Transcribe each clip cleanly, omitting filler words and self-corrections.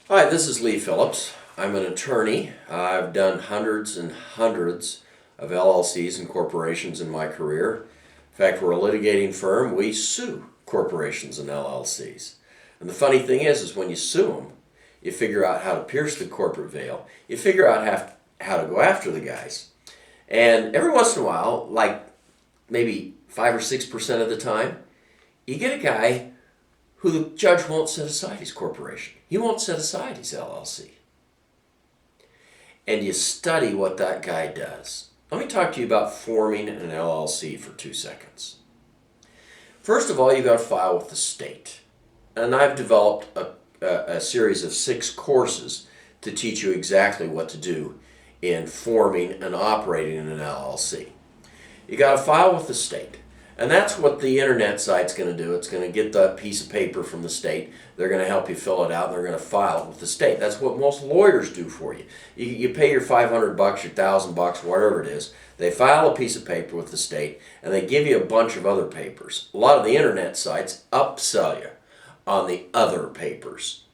Hi, this is Lee Phillips. I'm an attorney. I've done hundreds and hundreds of LLCs and corporations in my career. In fact, we're a litigating firm. We sue corporations and LLCs. And the funny thing is when you sue them, you figure out how to pierce the corporate veil. You figure out how to go after the guys. And every once in a while, like maybe 5 or 6% of the time, you get a guy who the judge won't set aside his corporation. He won't set aside his LLC. And you study what that guy does. Let me talk to you about forming an LLC for 2 seconds. First of all, you've got to file with the state. And I've developed a series of 6 courses to teach you exactly what to do in forming and operating an LLC. You got to file with the state. And that's what the internet site's going to do. It's going to get that piece of paper from the state. They're going to help you fill it out, and they're going to file it with the state. That's what most lawyers do for you. You pay your $500, your $1,000, whatever it is. They file a piece of paper with the state, and they give you a bunch of other papers. A lot of the internet sites upsell you on the other papers.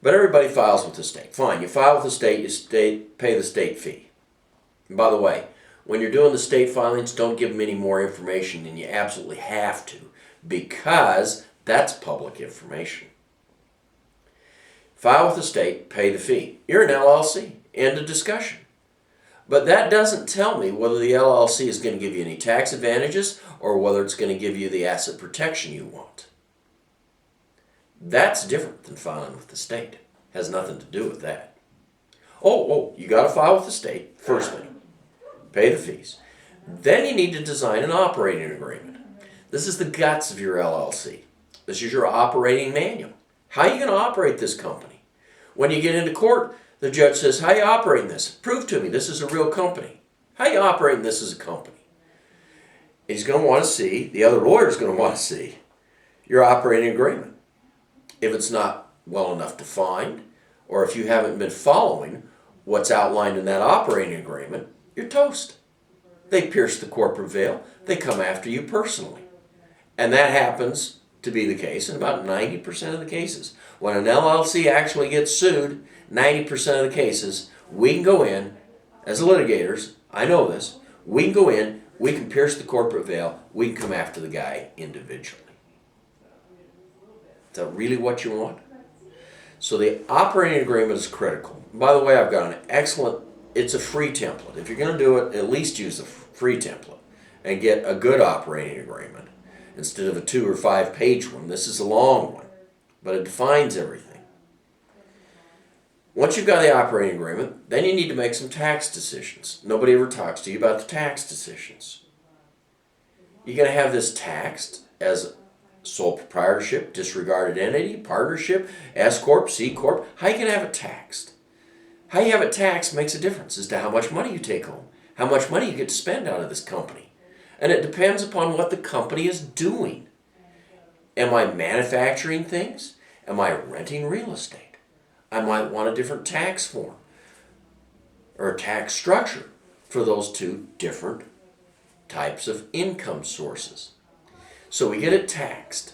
But everybody files with the state. Fine, you file with the state, you pay the state fee. And by the way, when you're doing the state filings, don't give them any more information than you absolutely have to, because that's public information. File with the state, pay the fee. You're an LLC. End of discussion. But that doesn't tell me whether the LLC is going to give you any tax advantages or whether it's going to give you the asset protection you want. That's different than filing with the state. Has nothing to do with that. You got to file with the state, first thing. Pay the fees. Then you need to design an operating agreement. This is the guts of your LLC. This is your operating manual. How are you going to operate this company? When you get into court, the judge says, how are you operating this? Prove to me this is a real company. How are you operating this as a company? He's going to want to see, the other lawyer is going to want to see your operating agreement. If it's not well enough defined, or if you haven't been following what's outlined in that operating agreement, you're toast. They pierce the corporate veil. They come after you personally. And that happens to be the case in about 90% of the cases. When an LLC actually gets sued, 90% of the cases, we can go in, as litigators, I know this, we can go in, we can pierce the corporate veil, we can come after the guy individually. Is that really what you want? So the operating agreement is critical. By the way, I've got an excellent, it's a free template. If you're going to do it, at least use the free template and get a good operating agreement instead of a 2 or 5 page one. This is a long one, but it defines everything. Once you've got the operating agreement, then you need to make some tax decisions. Nobody ever talks to you about the tax decisions. You're going to have this taxed as sole proprietorship, disregarded entity, partnership, S Corp, C Corp. How are you going to have it taxed? How you have it taxed makes a difference as to how much money you take home, how much money you get to spend out of this company. And it depends upon what the company is doing. Am I manufacturing things? Am I renting real estate? I might want a different tax form or a tax structure for those 2 different types of income sources. So we get it taxed.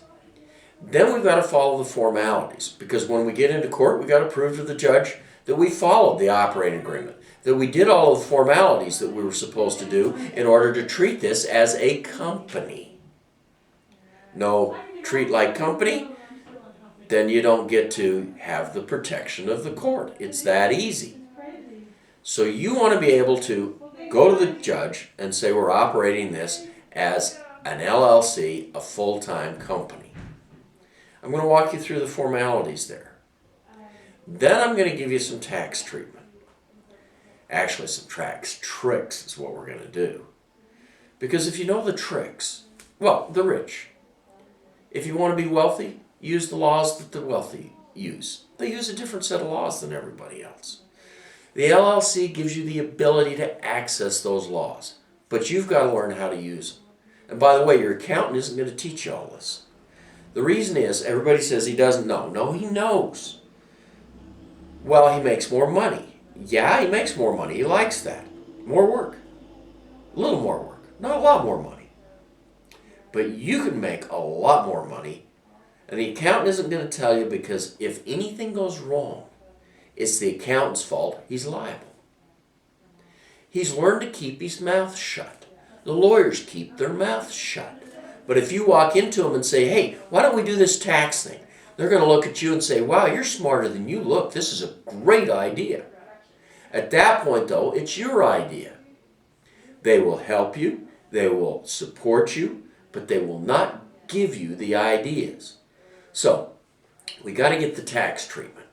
Then we've got to follow the formalities, because when we get into court, we've got to prove to the judge that we followed the operating agreement, that we did all of the formalities that we were supposed to do in order to treat this as a company. No, treat like company, then you don't get to have the protection of the court. It's that easy. So you want to be able to go to the judge and say we're operating this as an LLC, a full-time company. I'm going to walk you through the formalities there. Then I'm going to give you some tax treatment. Actually, some tax tricks is what we're going to do. Because if you know the tricks, well, the rich. If you want to be wealthy, use the laws that the wealthy use. They use a different set of laws than everybody else. The LLC gives you the ability to access those laws, but you've got to learn how to use them. And by the way, your accountant isn't going to teach you all this. The reason is everybody says he doesn't know. No, he knows. Well, he makes more money. Yeah, he makes more money. He likes that. More work. A little more work. Not a lot more money. But you can make a lot more money And the accountant isn't going to tell you, because if anything goes wrong, it's the accountant's fault. He's liable. He's learned to keep his mouth shut. The lawyers keep their mouths shut. But if you walk into them and say, hey, why don't we do this tax thing? They're going to look at you and say, wow, you're smarter than you look. This is a great idea. At that point, though, it's your idea. They will help you. They will support you. But they will not give you the ideas. So, we got to get the tax treatment.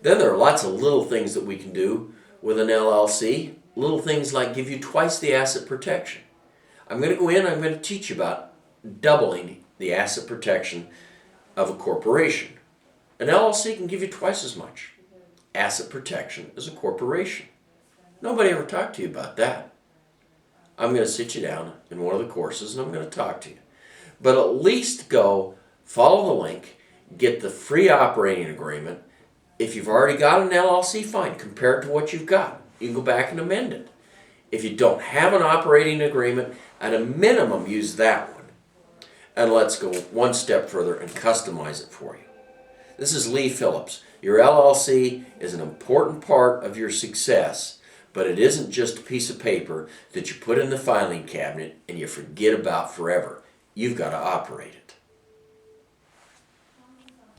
Then there are lots of little things that we can do with an LLC. Little things like give you twice the asset protection. I'm going to go in, I'm going to teach you about doubling the asset protection of a corporation. An LLC can give you twice as much asset protection as a corporation. Nobody ever talked to you about that. I'm going to sit you down in one of the courses and I'm going to talk to you. But at least go follow the link, get the free operating agreement. If you've already got an LLC, fine, compare it to what you've got. You can go back and amend it. If you don't have an operating agreement, at a minimum, use that one. And let's go one step further and customize it for you. This is Lee Phillips. Your LLC is an important part of your success, but it isn't just a piece of paper that you put in the filing cabinet and you forget about forever. You've got to operate it.